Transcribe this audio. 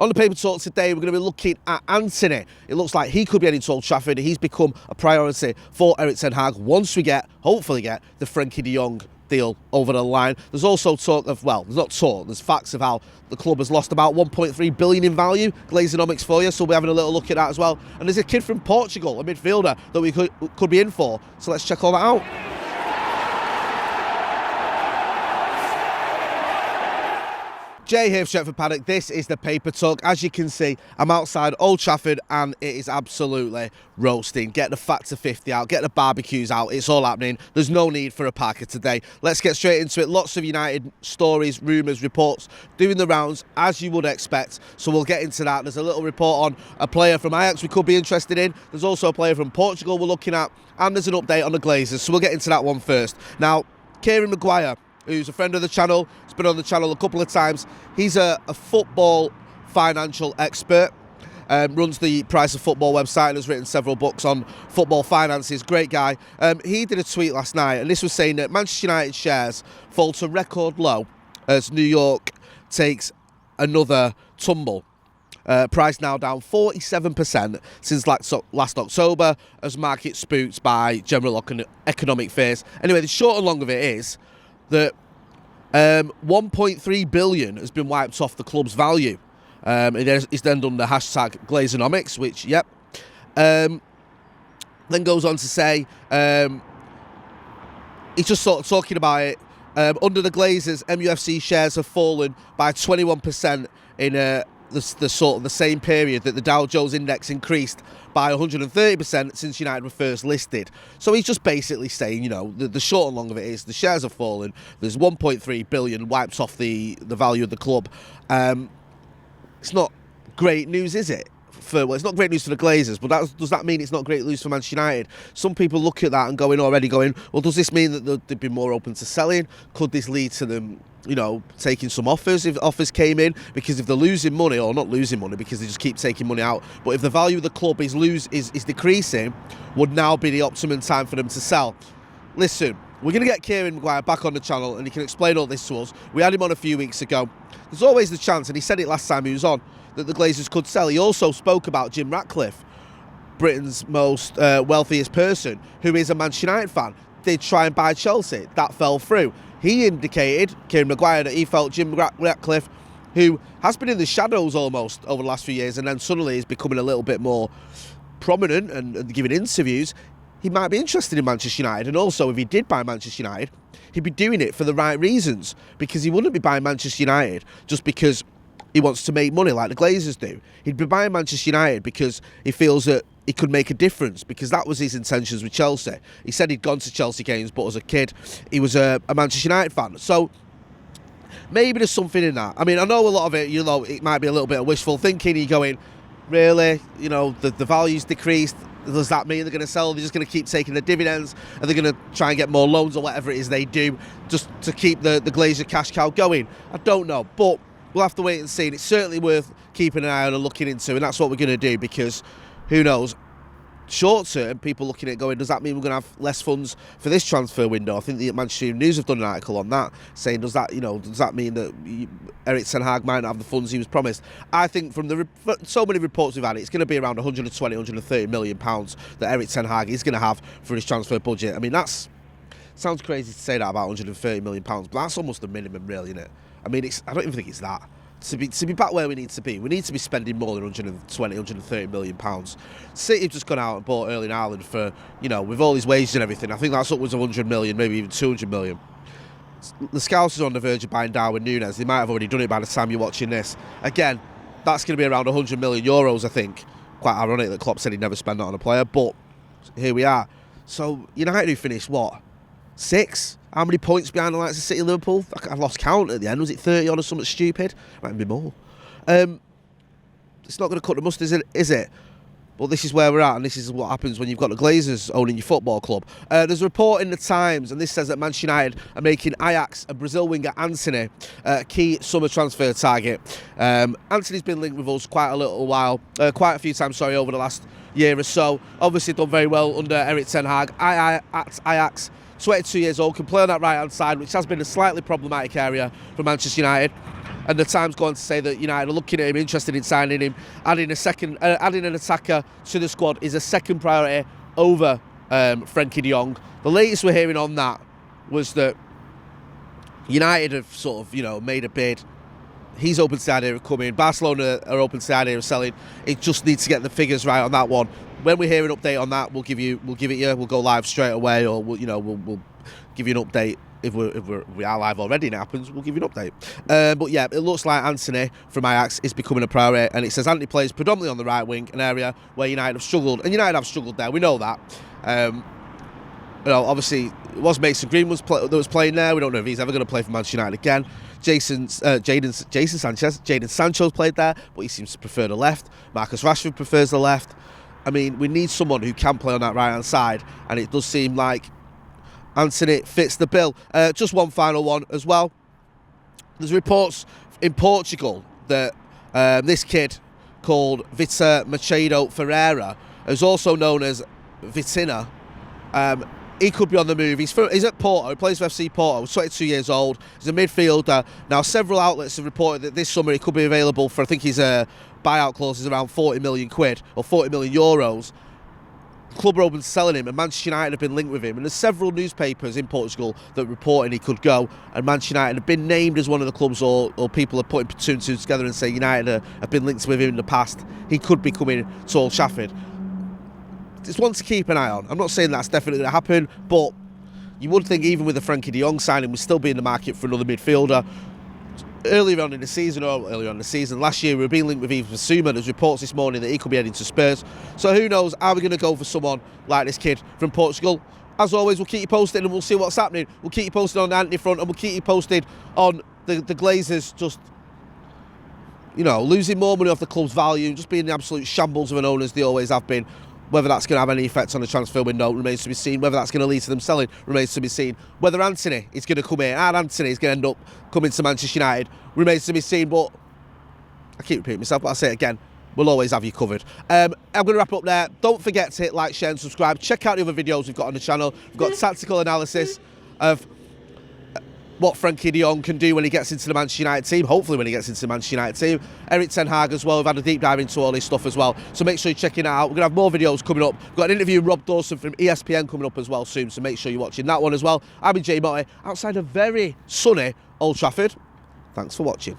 On the paper talk today, we're going to be looking at Antony. It looks like he could be heading to Old Trafford. He's become a priority for Erik ten Hag once we hopefully get the Frenkie de Jong deal over the line. There's also talk of, well, there's not talk, there's facts of how the club has lost about 1.3 billion in value, Glazonomics for you, so we'll be having a little look at that as well. And there's a kid from Portugal, a midfielder, that we could be in for, so let's check all that out. Jay here for Stretford Paddock. This is the paper talk. As you can see, I'm outside Old Trafford and it is absolutely roasting. Get the Factor 50 out, get the barbecues out. It's all happening. There's no need for a Parker today. Let's get straight into it. Lots of United stories, rumours, reports doing the rounds as you would expect. So we'll get into that. There's a little report on a player from Ajax we could be interested in. There's also a player from Portugal we're looking at. And there's an update on the Glazers. So we'll get into that one first. Now, Kieran Maguire, who's a friend of the channel, has been on the channel a couple of times. He's a football financial expert, runs the Price of Football website and has written several books on football finances. Great guy. He did a tweet last night, and this was saying that Manchester United shares fall to record low as New York takes another tumble. Price now down 47% since last October as market spooked by general economic fears. Anyway, the short and long of it is that 1.3 billion has been wiped off the club's value. It's then done the hashtag Glazonomics, which, then goes on to say, he's just sort of talking about it. Under the Glazers, MUFC shares have fallen by 21% in the same period that the Dow Jones Index increased by 130% since United were first listed. So he's just basically saying, you know, the short and long of it is the shares have fallen. There's 1.3 billion wiped off the value of the club. It's not great news, is it? It's not great news for the Glazers, but does that mean it's not great news for Manchester United? Some people look at that and going, well, does this mean that they'd be more open to selling? Could this lead to them, you know, taking some offers if offers came in? Because if they're losing money, or not losing money because they just keep taking money out, but if the value of the club is decreasing, would now be the optimum time for them to sell. Listen, we're going to get Kieran Maguire back on the channel and he can explain all this to us. We had him on a few weeks ago. There's always the chance, and he said it last time he was on, that the Glazers could sell. He also spoke about Jim Ratcliffe, Britain's most wealthiest person, who is a Manchester United fan. Did try and buy Chelsea. That fell through. He indicated, Kieran Maguire, that he felt Jim Ratcliffe, who has been in the shadows almost over the last few years and then suddenly is becoming a little bit more prominent and giving interviews, he might be interested in Manchester United. And also, if he did buy Manchester United, he'd be doing it for the right reasons, because he wouldn't be buying Manchester United just because he wants to make money like the Glazers do. He'd be buying Manchester United because he feels that he could make a difference, because that was his intentions with Chelsea. He said he'd gone to Chelsea games, but as a kid, he was a Manchester United fan. So maybe there's something in that. I mean, I know a lot of it, you know, it might be a little bit of wishful thinking. You're going, really? You know, the value's decreased. Does that mean they're going to sell? They're just going to keep taking the dividends? Are they going to try and get more loans or whatever it is they do just to keep the Glazer cash cow going? I don't know, but we'll have to wait and see. And it's certainly worth keeping an eye on and looking into, and that's what we're going to do, because who knows? Short term, people looking at it going, does that mean we're going to have less funds for this transfer window? I think the Manchester News have done an article on that, saying, does that mean that Erik ten Hag might not have the funds he was promised? I think from so many reports we've had, it's going to be around 120, 130 million pounds that Erik ten Hag is going to have for his transfer budget. I mean, sounds crazy to say that about 130 million pounds, but that's almost the minimum, really, isn't it? I mean, I don't even think it's that. To be back where we need to be spending more than 120, 130 million pounds. City have just gone out and bought Erling Haaland for, you know, with all his wages and everything, I think that's upwards of 100 million, maybe even 200 million. The Scousers are on the verge of buying Darwin Núñez. They might have already done it by the time you're watching this. Again, that's going to be around 100 million euros, I think. Quite ironic that Klopp said he'd never spend that on a player, but here we are. So United who finished, what, 6? How many points behind the likes of City and Liverpool? I lost count at the end. Was it 30 on or something stupid? Might be more. It's not going to cut the mustard, is it? But this is where we're at, and this is what happens when you've got the Glazers owning your football club. There's a report in the Times, and this says that Manchester United are making Ajax and Brazil winger Antony a key summer transfer target. Antony's been linked with us quite a few times, over the last year or so. Obviously done very well under Erik ten Hag at Ajax. 22 years old, can play on that right-hand side, which has been a slightly problematic area for Manchester United. And the Times go on to say that United are looking at him, interested in signing him, adding an attacker to the squad is a second priority over Frenkie de Jong. The latest we're hearing on that was that United have sort of, made a bid. He's open to the idea of coming. Barcelona are open to the idea of selling. It just needs to get the figures right on that one. When we hear an update on that, we'll give it you. We'll go live straight away, or we'll give you an update. If we are live already and it happens, we'll give you an update. But yeah, it looks like Antony from Ajax is becoming a priority, and it says Antony plays predominantly on the right wing, an area where United have struggled, and United have struggled there. We know that. Obviously, it was Mason Greenwood that was playing there. We don't know if he's ever going to play for Manchester United again. Jadon Sancho's played there, but he seems to prefer the left. Marcus Rashford prefers the left. I mean, we need someone who can play on that right-hand side, and it does seem like Antony fits the bill. Just one final one as well. There's reports in Portugal that this kid called Vitor Machado Ferreira, who's also known as Vitinha, he could be on the move. He's at Porto. He plays for FC Porto. He's 22 years old. He's a midfielder. Now, several outlets have reported that this summer he could be available for, I think his buyout clause is around 40 million quid or 40 million euros. Club are open to selling him, and Manchester United have been linked with him. And there's several newspapers in Portugal that reporting he could go, and Manchester United have been named as one of the clubs, or people are putting two and two together and saying United have been linked with him in the past. He could be coming to Old Trafford. It's one to keep an eye on. I'm not saying that's definitely going to happen, but you would think even with the Frenkie de Jong signing, we'd still be in the market for another midfielder. Earlier on in the season, last year we were being linked with Yves Bissouma. There's reports this morning that he could be heading to Spurs. So who knows, are we going to go for someone like this kid from Portugal? As always, we'll keep you posted and we'll see what's happening. We'll keep you posted on the Antony front, and we'll keep you posted on the Glazers just, losing more money off the club's value, just being the absolute shambles of an owner as they always have been. Whether that's going to have any effect on the transfer window remains to be seen. Whether that's going to lead to them selling remains to be seen. Whether Antony is going to come here and Antony is going to end up coming to Manchester United remains to be seen. But I keep repeating myself, but I'll say it again. We'll always have you covered. I'm going to wrap up there. Don't forget to hit like, share and subscribe. Check out the other videos we've got on the channel. We've got tactical analysis of what Frenkie de Jong can do when he gets into the Manchester United team, hopefully when he gets into the Manchester United team. Erik ten Hag as well, we've had a deep dive into all this stuff as well, so make sure you're checking it out. We're going to have more videos coming up. We've got an interview with Rob Dawson from ESPN coming up as well soon, so make sure you're watching that one as well. I've been Jay Motti, outside a very sunny Old Trafford. Thanks for watching.